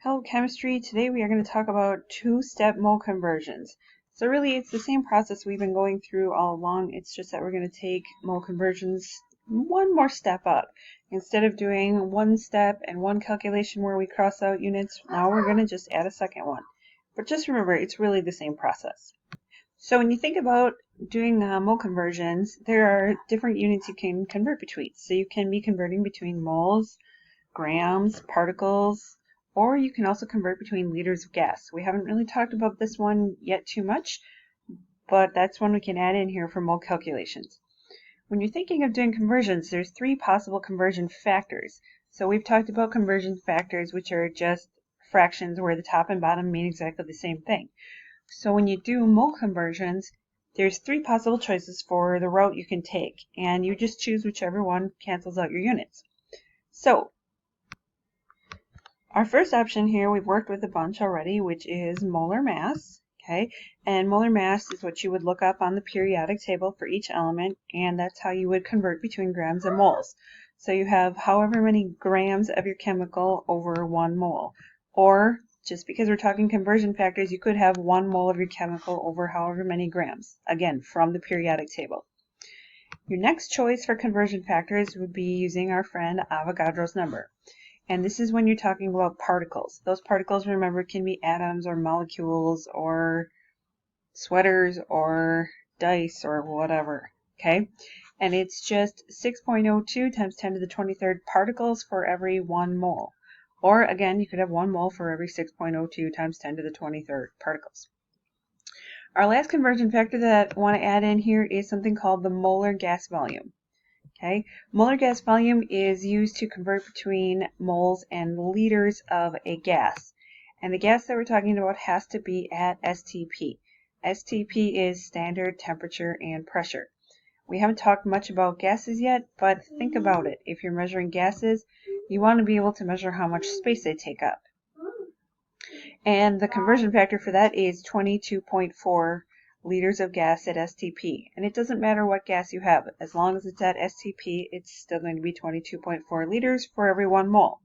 Hello Chemistry, today we are going to talk about two-step mole conversions. So really it's the same process we've been going through all along, it's just that we're going to take mole conversions one more step up. Instead of doing one step and one calculation where we cross out units, now we're going to just add a second one. But just remember, it's really the same process. So when you think about doing mole conversions, there are different units you can convert between. So you can be converting between moles, grams, particles, or you can also convert between liters of gas. We haven't really talked about this one yet too much, but that's one we can add in here for mole calculations. When you're thinking of doing conversions, there's three possible conversion factors. So we've talked about conversion factors, which are just fractions where the top and bottom mean exactly the same thing. So when you do mole conversions, there's three possible choices for the route you can take, and you just choose whichever one cancels out your units. So our first option here, we've worked with a bunch already, which is molar mass. Okay, and molar mass is what you would look up on the periodic table for each element, and that's how you would convert between grams and moles. So you have however many grams of your chemical over 1 mole. Or, just because we're talking conversion factors, you could have 1 mole of your chemical over however many grams, again, from the periodic table. Your next choice for conversion factors would be using our friend Avogadro's number. And this is when you're talking about particles. Those particles, remember, can be atoms or molecules or sweaters or dice or whatever, okay? And it's just 6.02 times 10 to the 23rd particles for every 1 mole. Or again, you could have 1 mole for every 6.02 times 10 to the 23rd particles. Our last conversion factor that I want to add in here is something called the molar gas volume. Okay, molar gas volume is used to convert between moles and liters of a gas. And the gas that we're talking about has to be at STP. STP is standard temperature and pressure. We haven't talked much about gases yet, but think about it. If you're measuring gases, you want to be able to measure how much space they take up. And the conversion factor for that is 22.4 liters of gas at STP. And it doesn't matter what gas you have. As long as it's at STP, it's still going to be 22.4 liters for every 1 mole.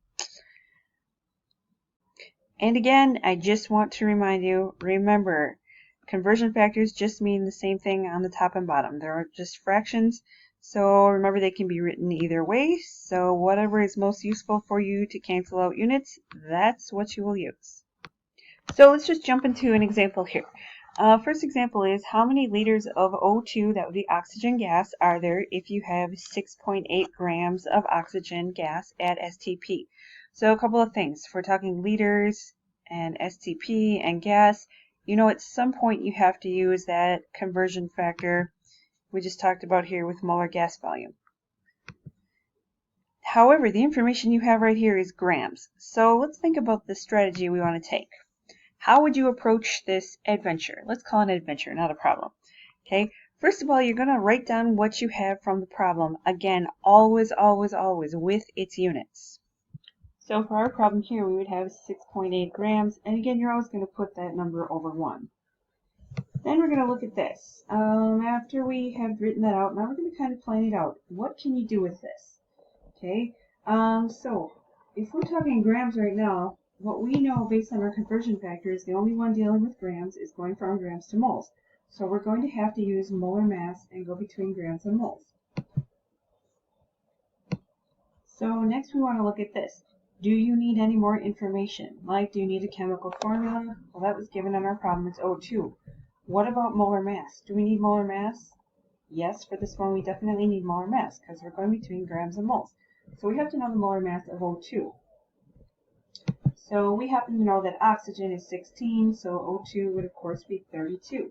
And again, I just want to remind you, remember, conversion factors just mean the same thing on the top and bottom. They're just fractions. So remember, they can be written either way. So whatever is most useful for you to cancel out units, that's what you will use. So let's just jump into an example here. First example is how many liters of O2, that would be oxygen gas, are there if you have 6.8 grams of oxygen gas at STP? So a couple of things. If we're talking liters and STP and gas, you know at some point you have to use that conversion factor we just talked about here with molar gas volume. However, the information you have right here is grams. So let's think about the strategy we want to take. How would you approach this adventure? Let's call it an adventure, not a problem. Okay. First of all, you're going to write down what you have from the problem. Again, always, always, always with its units. So for our problem here, we would have 6.8 grams. And again, you're always going to put that number over 1. Then we're going to look at this. After we have written that out, now we're going to kind of plan it out. What can you do with this? Okay. So if we're talking grams right now, what we know based on our conversion factors, the only one dealing with grams is going from grams to moles. So we're going to have to use molar mass and go between grams and moles. So next we want to look at this. Do you need any more information? Like, do you need a chemical formula? Well, that was given on our problem. It's O2. What about molar mass? Do we need molar mass? Yes, for this one we definitely need molar mass because we're going between grams and moles. So we have to know the molar mass of O2. So we happen to know that oxygen is 16, so O2 would of course be 32.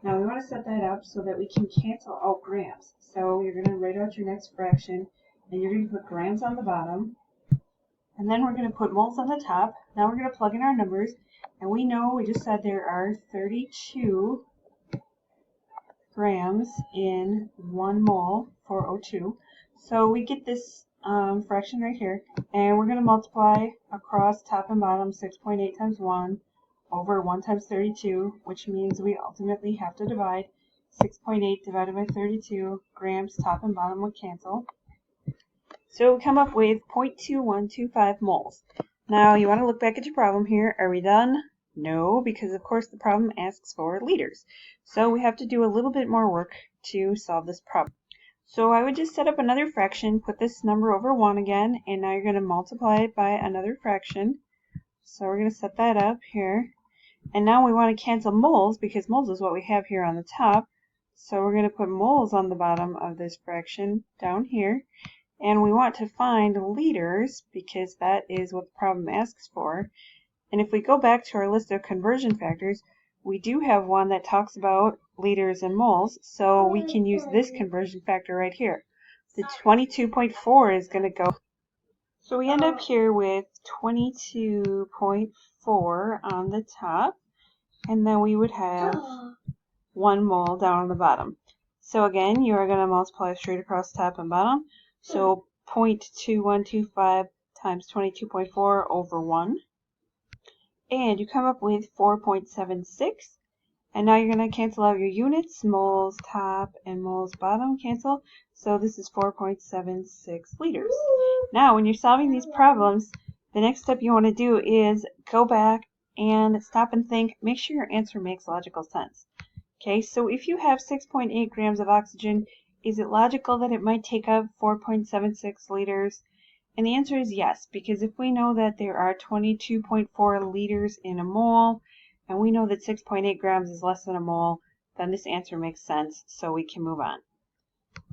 Now we want to set that up so that we can cancel out grams. So you're going to write out your next fraction, and you're going to put grams on the bottom, and then we're going to put moles on the top. Now we're going to plug in our numbers, and we know, we just said there are 32 grams in 1 mole for O2. So we get this fraction right here, and we're going to multiply across top and bottom 6.8 times 1 over 1 times 32, which means we ultimately have to divide. 6.8 divided by 32 grams, top and bottom would cancel. So we come up with 0.2125 moles. Now you want to look back at your problem here. Are we done? No, because of course the problem asks for liters. So we have to do a little bit more work to solve this problem. So I would just set up another fraction, put this number over 1 again, and now you're going to multiply it by another fraction. So we're going to set that up here. And now we want to cancel moles because moles is what we have here on the top. So we're going to put moles on the bottom of this fraction down here. And we want to find liters because that is what the problem asks for. And if we go back to our list of conversion factors, we do have one that talks about liters and moles, so we can use this conversion factor right here. The 22.4 is going to go. So we end up here with 22.4 on the top, and then we would have 1 mole down on the bottom. So again, you are going to multiply straight across top and bottom. So 0.2125 times 22.4 over 1. And you come up with 4.76. And now you're going to cancel out your units. Moles top and moles bottom cancel. So this is 4.76 liters. Now when you're solving these problems, the next step you want to do is go back and stop and think. Make sure your answer makes logical sense. Okay, so if you have 6.8 grams of oxygen, is it logical that it might take up 4.76 liters? And the answer is yes, because if we know that there are 22.4 liters in a mole, and we know that 6.8 grams is less than a mole, then this answer makes sense, so we can move on.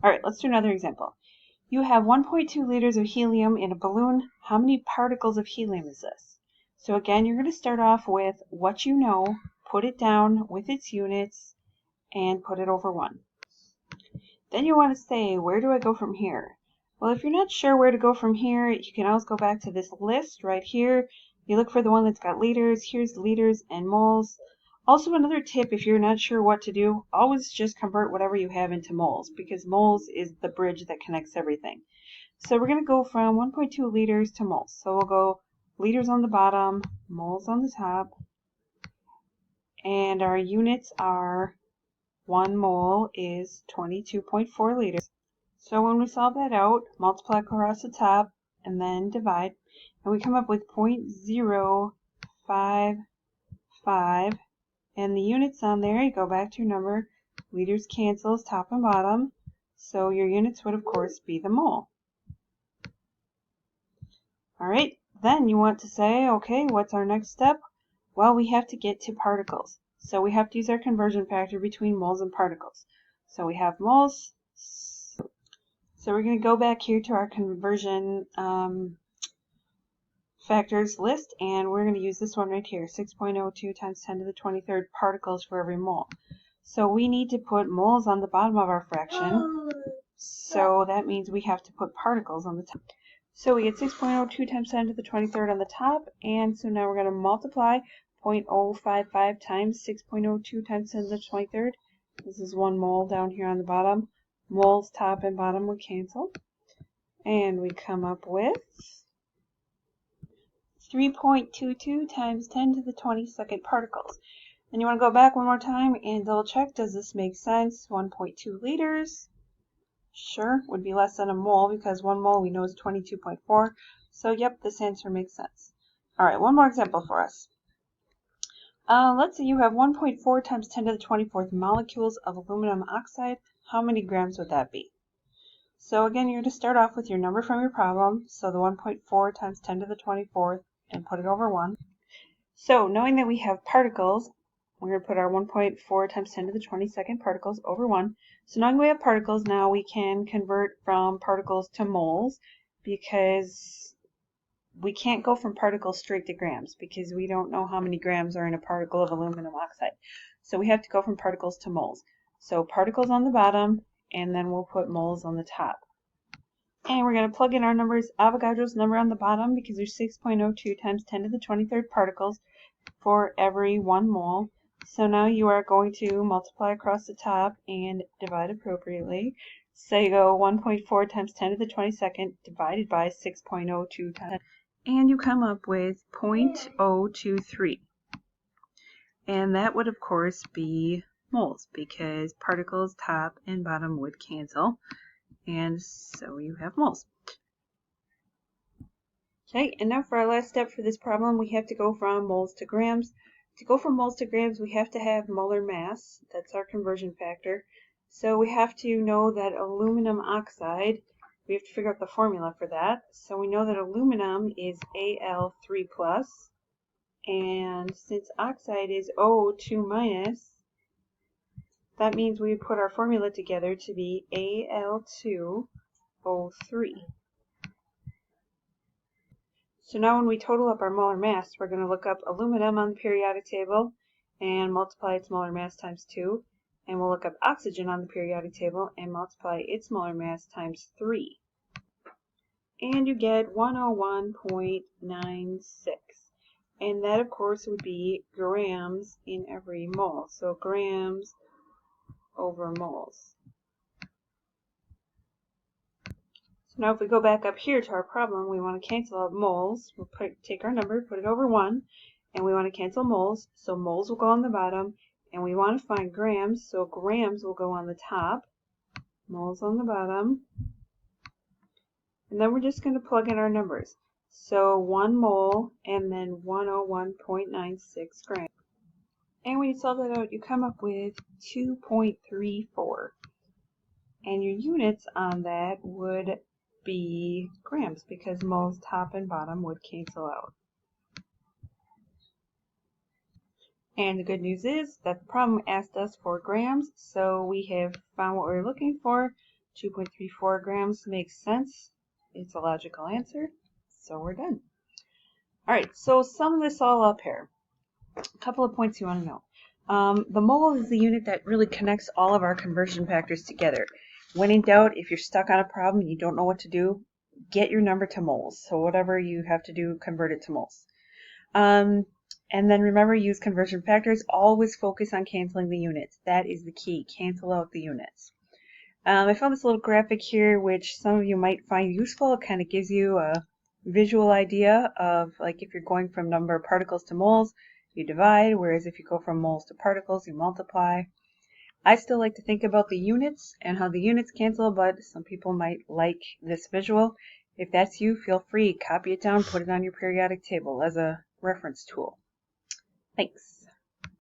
Alright, let's do another example. You have 1.2 liters of helium in a balloon. How many particles of helium is this? So again, you're going to start off with what you know, put it down with its units, and put it over 1. Then you want to say, where do I go from here? Well, if you're not sure where to go from here, you can always go back to this list right here. You look for the one that's got liters. Here's liters and moles. Also, another tip, if you're not sure what to do, always just convert whatever you have into moles, because moles is the bridge that connects everything. So we're going to go from 1.2 liters to moles. So we'll go liters on the bottom, moles on the top, and our units are 1 mole is 22.4 liters. So when we solve that out, multiply across the top and then divide, and we come up with 0.055, and the units on there, you go back to your number, liters cancels top and bottom, so your units would of course be the mole. Alright, then you want to say, okay, what's our next step? Well, we have to get to particles. So we have to use our conversion factor between moles and particles. So we have moles. So we're going to go back here to our conversion factors list, and we're going to use this one right here, 6.02 times 10 to the 23rd particles for every mole. So we need to put moles on the bottom of our fraction. So that means we have to put particles on the top. So we get 6.02 times 10 to the 23rd on the top, and so now we're going to multiply 0.055 times 6.02 times 10 to the 23rd. This is 1 mole down here on the bottom. Moles top and bottom would cancel. And we come up with 3.22 times 10 to the 22nd particles. And you want to go back one more time and double check, does this make sense? 1.2 liters. Sure, would be less than a mole because 1 mole we know is 22.4. So yep, this answer makes sense. Alright, one more example for us. Let's say you have 1.4 times 10 to the 24th molecules of aluminum oxide. How many grams would that be? So again, you're going to start off with your number from your problem. So the 1.4 times 10 to the 24th and put it over 1. So knowing that we have particles, we're going to put our 1.4 times 10 to the 22nd particles over 1. So knowing we have particles, now we can convert from particles to moles because we can't go from particles straight to grams because we don't know how many grams are in a particle of aluminum oxide. So we have to go from particles to moles. So particles on the bottom, and then we'll put moles on the top. And we're going to plug in our numbers, Avogadro's number on the bottom because there's 6.02 times 10 to the 23rd particles for every 1 mole. So now you are going to multiply across the top and divide appropriately. So you go 1.4 times 10 to the 22nd divided by 6.02 times, and you come up with 0.023. And that would of course be moles because particles top and bottom would cancel. And so you have moles. Okay, and now for our last step for this problem, we have to go from moles to grams. To go from moles to grams, we have to have molar mass. That's our conversion factor. So we have to know that aluminum oxide, we have to figure out the formula for that. So we know that aluminum is Al3+, and since oxide is O2-, that means we put our formula together to be Al2O3. So now when we total up our molar mass, we're going to look up aluminum on the periodic table and multiply its molar mass times 2. And we'll look up oxygen on the periodic table and multiply its molar mass times 3. And you get 101.96. And that, of course, would be grams in every mole. So grams over moles. So now if we go back up here to our problem, we want to cancel out moles. We'll take our number, put it over 1, and we want to cancel moles. So moles will go on the bottom, and we want to find grams, so grams will go on the top, moles on the bottom. And then we're just going to plug in our numbers. So 1 mole and then 101.96 grams. And when you solve that out, you come up with 2.34. And your units on that would be grams because moles top and bottom would cancel out. And the good news is that the problem asked us for grams, so we have found what we were looking for. 2.34 grams makes sense. It's a logical answer, so we're done. Alright, so sum this all up here. A couple of points you want to know. The mole is the unit that really connects all of our conversion factors together. When in doubt, if you're stuck on a problem and you don't know what to do, get your number to moles. So whatever you have to do, convert it to moles. And then remember, use conversion factors. Always focus on canceling the units. That is the key. Cancel out the units. I found this little graphic here, which some of you might find useful. It kind of gives you a visual idea of, like, if you're going from number of particles to moles, you divide, whereas if you go from moles to particles, you multiply. I still like to think about the units and how the units cancel, but some people might like this visual. If that's you, feel free, copy it down, put it on your periodic table as a reference tool. Thanks.